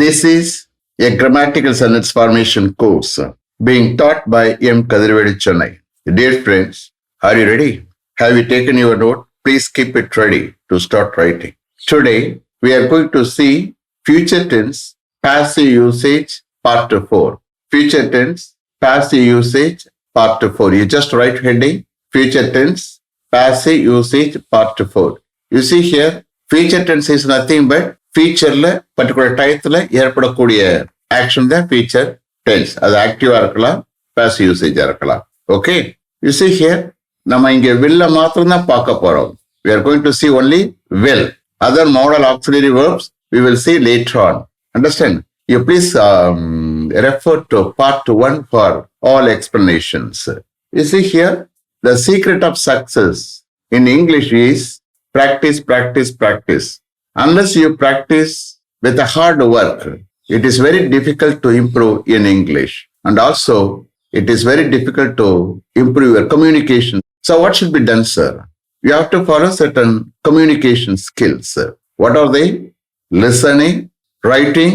This is a grammatical sentence formation course being taught by M. Kadirvedi Chennai. Dear friends, are you ready? Have you taken your note? Please keep it ready to start writing. Today, we are going to see future tense, passive usage, part 4. Future tense, passive usage, part 4. You just write heading, future tense, passive usage, part 4. You see here, future tense is nothing but featureல particular டயத்துல ஏற்படக்கூடிய action தான் feature tense. அது ஆக்டிவா இருக்கலாம், passive usage-ஆ இருக்கலாம். Okay? You see here, நம்ம இங்க will மாத்திரம் தான் பார்க்க போறோம். We are going to see only will. Other modal auxiliary verbs we will see later on. Understand? You please refer to part 1 for all explanations. You see here, the secret of success in English is practice, practice, practice. Unless you practice with a hard work, it is very difficult to improve in English. And also, it is very difficult to improve your communication. So what should be done, sir? You have to follow certain communication skills. What are they? Listening, writing,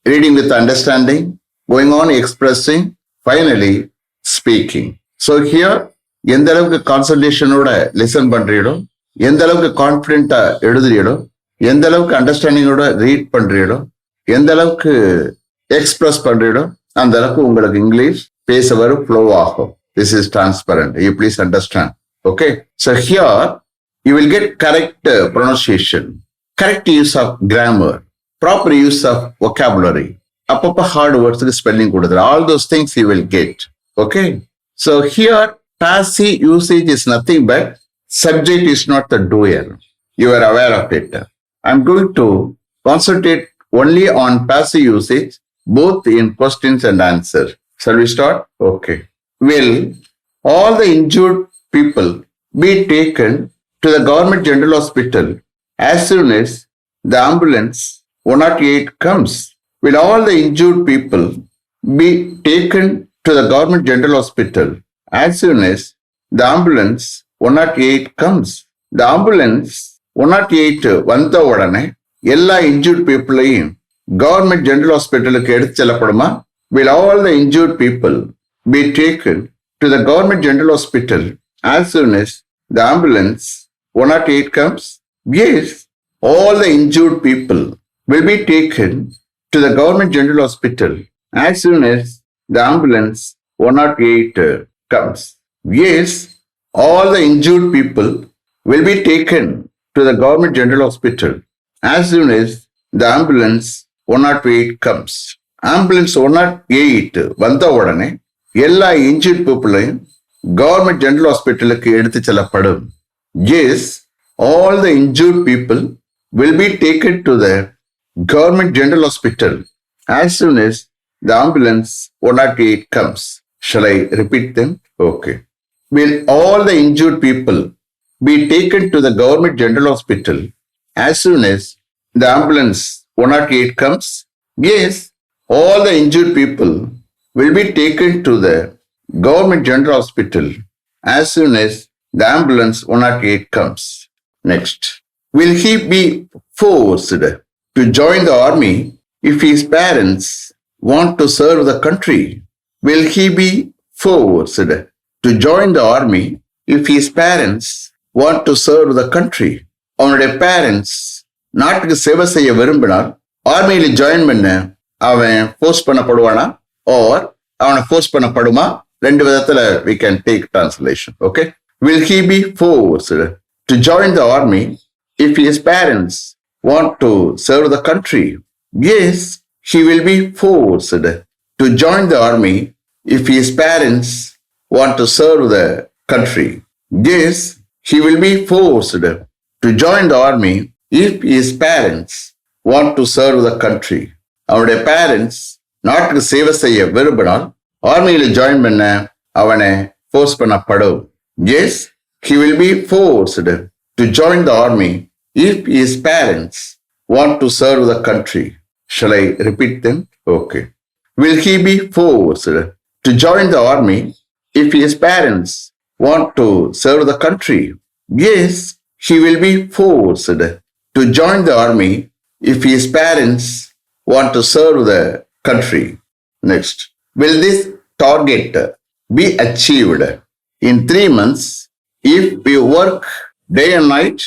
reading with understanding, going on expressing, finally, speaking. So here, எந்த அளவுக்கு கான்சன்ட்ரேஷனோட listen பண்றீங்களோ, எந்த அளவுக்கு கான்ஃபிடென்ட்டா எழுதுறீங்களோ, எந்த அளவுக்கு அண்டர்ஸ்டாண்டிங்கோட read பண்றீங்களோ, எந்த அளவுக்கு எக்ஸ்பிரஸ் பண்றீங்களோ, அந்த அளவுக்கு உங்களுக்கு இங்கிலீஷ் பேச வரும், ஃப்ளோ ஆகும். This is transparent. You please understand. Okay, so here you will get correct pronunciation, correct use of grammar, proper use of vocabulary, அப்பப்போ ஹார்ட் வேர்ட்ஸுக்கு ஸ்பெல்லிங் கொடுத்துரு. All those things you will get. Okay, so here passive usage is nothing but subject is not the doer. You are aware of it. I'm going to concentrate only on passive usage, both in questions and answers. Shall we start? Okay. Will all the injured people be taken to the government general hospital as soon as the ambulance 108 comes? Will all the injured people be taken to the government general hospital as soon as the ambulance 108 comes? The ambulance 108 வந்த உடனே எல்லா injured பீப்புளையும் government general ஹாஸ்பிட்டலுக்கு எடுத்து செல்லப்படுமா? Will all the injured people be taken to the government general hospital as soon as the ambulance 108 comes? Yes, all the injured people will be taken to the government general hospital as soon as the ambulance 108 comes. Yes, all the injured people will be taken to the government general hospital as soon as the ambulance 108 comes. Ambulance 108 வந்த உடனே எல்லா injured peopleயும் government general hospitalக்கு எடுத்து செல்லப்படும். Yes, all the injured people will be taken to the government general hospital as soon as the ambulance 108 comes. Shall I repeat them? Okay. Will all the injured people be taken to the government general hospital as soon as the ambulance 108 comes? Yes, all the injured people will be taken to the government general hospital as soon as the ambulance 108 comes. Next. Will he be forced to join the army if his parents want to serve the country? Will he be forced to join the army if his parents want to serve the country? அவனுடைய parents நாட்டுக்கு சேவை செய்ய விரும்பினால் ஆர்மியில join பண்ண அவன் force பண்ணப்படுவானா, R அவனை force பண்ணப்படுமா? ரெண்டு விதத்துல we can take translation. Okay, will he be forced to join the army if his parents want to serve the country? Yes, he will be forced to join the army if his parents want to serve the country. Yes, he will be forced to join the army if his parents want to serve the country. அவனுடைய parents நாட்டுக்கு சேவை செய்ய விரும்பினால் ஆர்மியில join பண்ண அவனை force பண்ணப்படும். Yes, he will be forced to join the army if his parents want to serve the country. Shall I repeat them? Okay. Will he be forced to join the army if his parents want to serve the country? Yes, he will be forced to join the army if his parents want to serve the country. Next, will this target be achieved in 3 months if we work day and night?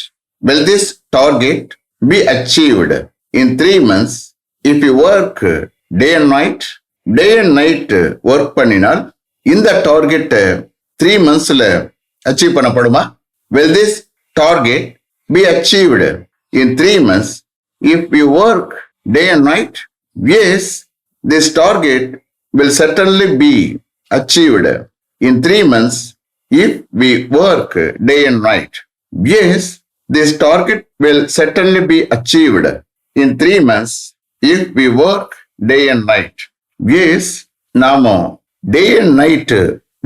Will this target be achieved in 3 months if we work day and night? Day and night work பண்ணினால் இந்த target 3 monthsல achieve பண்ணப்படுமா? Will this target be achieved in 3 months if we work day and night? Yes, this target will certainly be achieved in 3 months if we work day and night. Yes, this target will certainly be achieved in 3 months if we work day and night. Yes, நாம day and night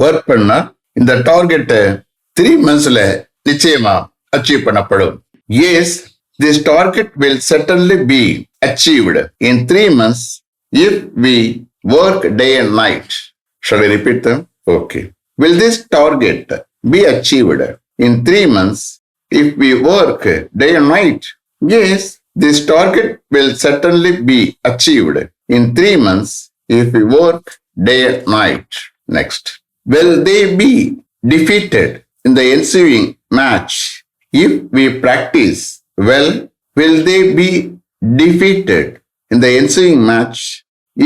work பண்ணா இந்த target 3 monthsல நிச்சயமா achieve பண்ணப்படும். Yes, this target will certainly be achieved in 3 months if we work day and night. Shall I repeat them? Okay. Will this target be achieved in 3 months if we work day and night? Yes, this target will certainly be achieved in 3 months if we work day and night. Next. Will they be defeated in the ensuing match if we practice well? Will they be defeated in the ensuing match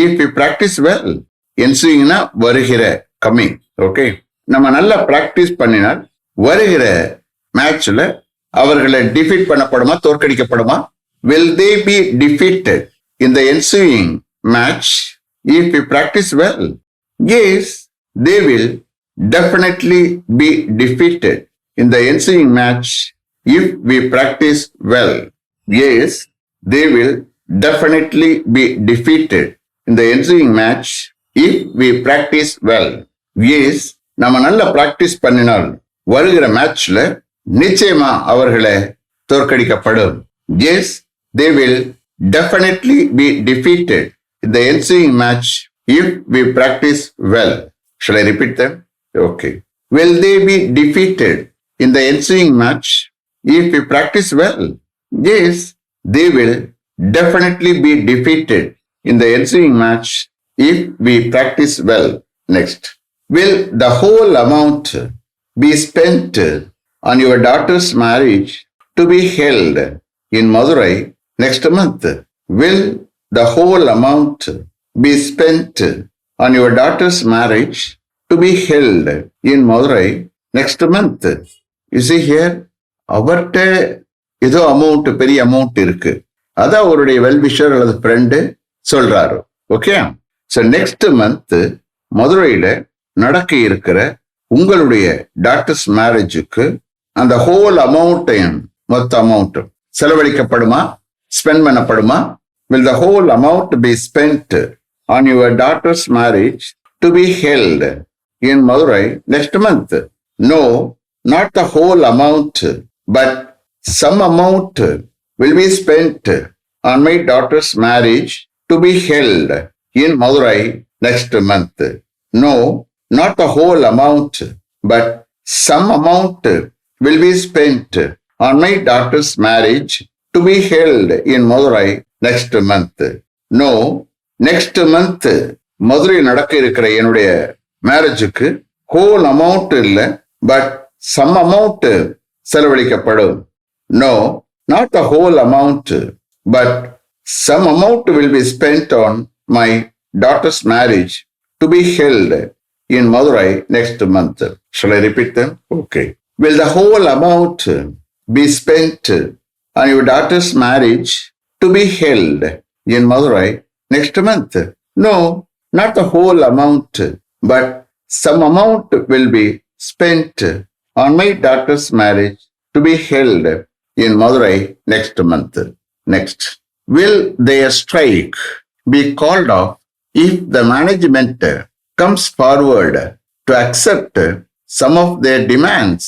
if we practice well? Ensuingனா வருகிற coming. Okay, நம்ம நல்லா practice பண்ணினால் வருகிற மேட்ச்ல அவர்களை defeat பண்ணப்படுமா, தோற்கடிக்கப்படுமா? Will they be defeated in the ensuing match if we practice well? Yes, they will definitely be defeated in the ensuing match if we practice well. Yes, they will definitely be defeated in the ensuing match if we practice well. Yes, நம்ம நல்லா practice பண்ணினால் வருகிற மேட்ச்ல நிச்சயமா அவர்களை தோற்கடிக்கப்படும். Yes, they will definitely be defeated in the ensuing match if we practice well. Shall I repeat them? Okay. Will they be defeated in the ensuing match if we practice well? Yes, they will definitely be defeated in the ensuing match if we practice well. Next. Will the whole amount be spent on your daughter's marriage to be held in Madurai next month? Will the whole amount be spent on your daughter's marriage to be held in Madurai next month? You see here, அவர்கிட்ட ஏதோ amount, பெரிய amount இருக்கு. அதான் அவருடைய well-wisher அல்லது friend சொல்றாரு. Okay, so next month மதுரையில நடக்க இருக்கிற உங்களுடைய டாக்டர்ஸ் மேரேஜுக்கு அந்த ஹோல் அமௌண்ட்டையும், மொத்த அமௌண்ட் செலவழிக்கப்படுமா, ஸ்பெண்ட் பண்ணப்படுமா? Will the whole amount be spent on your daughter's marriage to be held in Madurai next month? No, not the whole amount, but some amount will be spent on my daughter's marriage to be held in Madurai next month. No, not the whole amount, but some amount will be spent on my daughter's marriage to be held in Madurai next month. No, next month Madurai நடக்க இருக்கிற என்னுடைய மேரேஜுக்கு whole amount இல்லை, but some amount செலவழிக்கப்படும். No, not the whole amount, but some amount will be spent on my daughter's marriage to be held in Madurai next month. Shall I repeat them? Okay. Will the whole amount be spent on your daughter's marriage to be held in Madurai next month? No, not the whole amount, but some amount will be spent on my daughter's marriage to be held in Madurai next month. Next. Will their strike be called off if the management comes forward to accept some of their demands?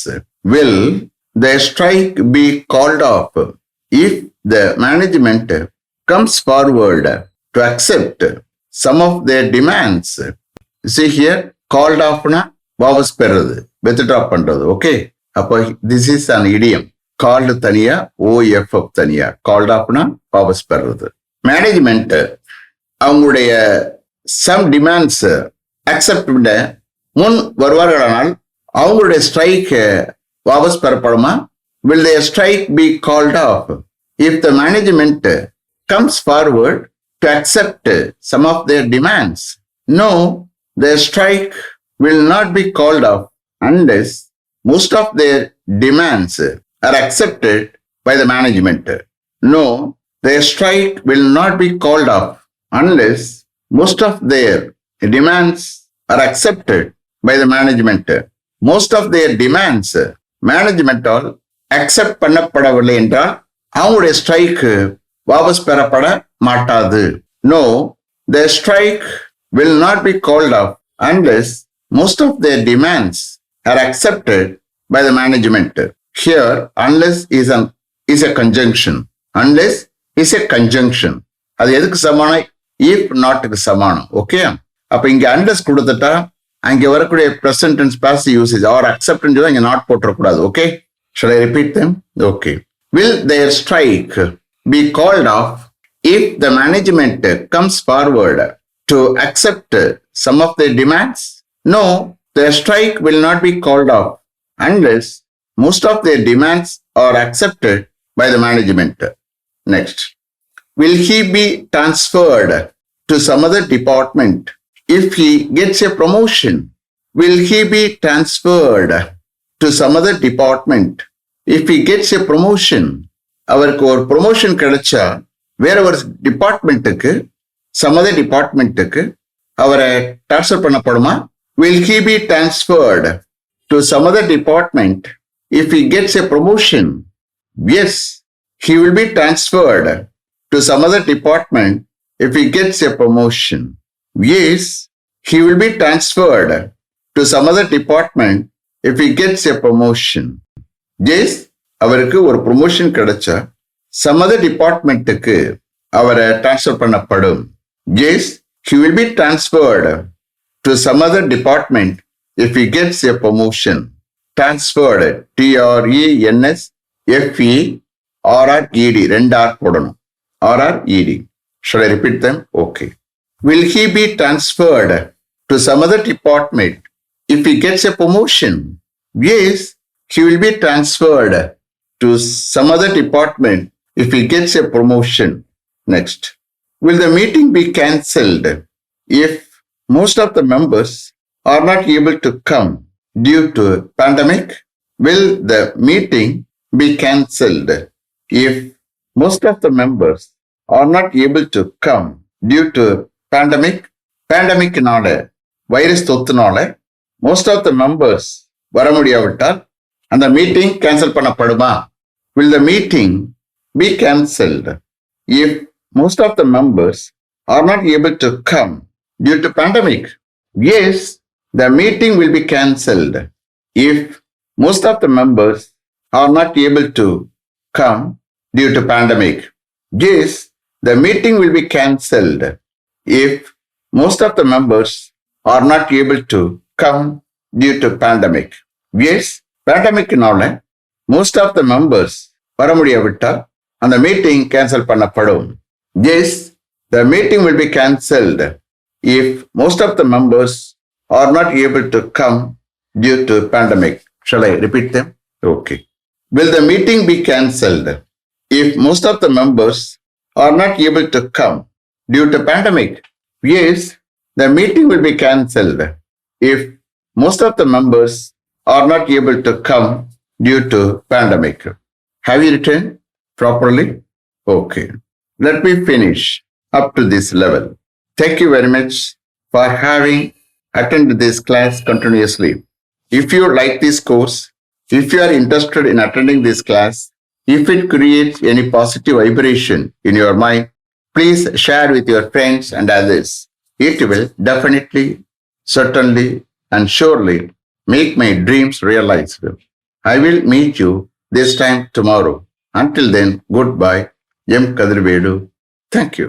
Will their strike be called off if the management comes forward to accept some of their demands? See here, called offனா வாபஸ் பெறுறது, withdraw பண்றது. Okay, அப்போ this is an idiom. Called தனியா, OFF தனியா. Called ஆஃப்னா வாபஸ் பெறுறது. Management அவங்களுடைய some demands accept பண்ண முன் வருவார்களானால் அவங்களுடைய ஸ்ட்ரைக் வாபஸ் பெறப்படுமா? Will their strike be called off if the management comes forward to accept some of their demands? No, their strike will not be called off unless most of their demands are accepted by the management. No, their strike will not be called off unless most of their demands are accepted by the management. Most of their demands management all accept பண்ணப்படவில்லை என்றால் அவங்களுடைய strike வாபஸ் பெறப்பட மாட்டாது. No, their strike will not be called off unless most of their demands are accepted by the management. Here, unless is a conjunction. Unless is a conjunction. அது எதுக்கு சமானம்? if notக்கு சமானம். ஓகே, அப்ப இங்க unless கொடுத்துட்டா அங்க வரக்கூடிய present tense passive usage or accept இங்க நாட் போட்டுறக்கூடாது. Okay, shall I repeat them? Okay. Will their strike be called off if the management comes forward to accept some of their demands? No, their strike will not be called off unless most of their demands are accepted by the management. Next. Will he be transferred to some other department if he gets a promotion? Will he be transferred to some other department if he gets a promotion? அவருக்கு ஒரு promotion கிடைச்சா வேற ஒரு டிபார்ட்மெண்ட்டுக்கு some other டிபார்ட்மெண்ட்டுக்கு அவரை transfer பண்ணப்படுமா? Will he be transferred to some other department if he gets a promotion? Yes, he will be transferred to some other department if he gets a promotion. Yes, he will be transferred to some other department if he gets a promotion. Yes, அவருக்கு ஒரு promotion கிடைச்சா some other டிபார்ட்மெண்ட்டுக்கு அவரை transfer பண்ணப்படும். Yes, he will be transferred to some other department if he gets a promotion. Transferred, T-R-E-N-S-F-E-R-R-E-D, ரெண்டு R போடணும். R-R-E-D. Shall I repeat them? Okay. Will he be transferred to some other department if he gets a promotion? Yes, he will be transferred to some other department if he gets a promotion. Next. Will the meeting be cancelled if most of the members are not able to come due to pandemic? Will the meeting be cancelled if most of the members are not able to come due to pandemic? Pandemicனால virus தொத்துனால most of the members வர முடியாவிட்டால் அந்த meeting cancel பண்ணப்படுமா? Will the meeting be cancelled if most of the members are not able to come due to pandemic? Yes, the meeting will be cancelled if most of the members are not able to come due to pandemic. Yes, the meeting will be cancelled if most of the members are not able to come due to pandemic. Yes, pandemicனால most of the members வர முடியாவிட்டால் அந்த meeting cancel பண்ணப்படும். Yes, the meeting will be cancelled if most of the members are not able to come due to pandemic. Shall I repeat them? Okay. Will the meeting be cancelled if most of the members are not able to come due to pandemic? Yes, the meeting will be cancelled if most of the members are not able to come due to pandemic. Have you written properly? Okay. Let me finish up to this level. Thank you very much for having attended this class continuously. If you like this course, if you are interested in attending this class, if it creates any positive vibration in your mind, please share with your friends and others. It will definitely, certainly, and surely make my dreams realized. I will meet you this time tomorrow. Until then, goodbye. M. Kadirvedu. Thank you.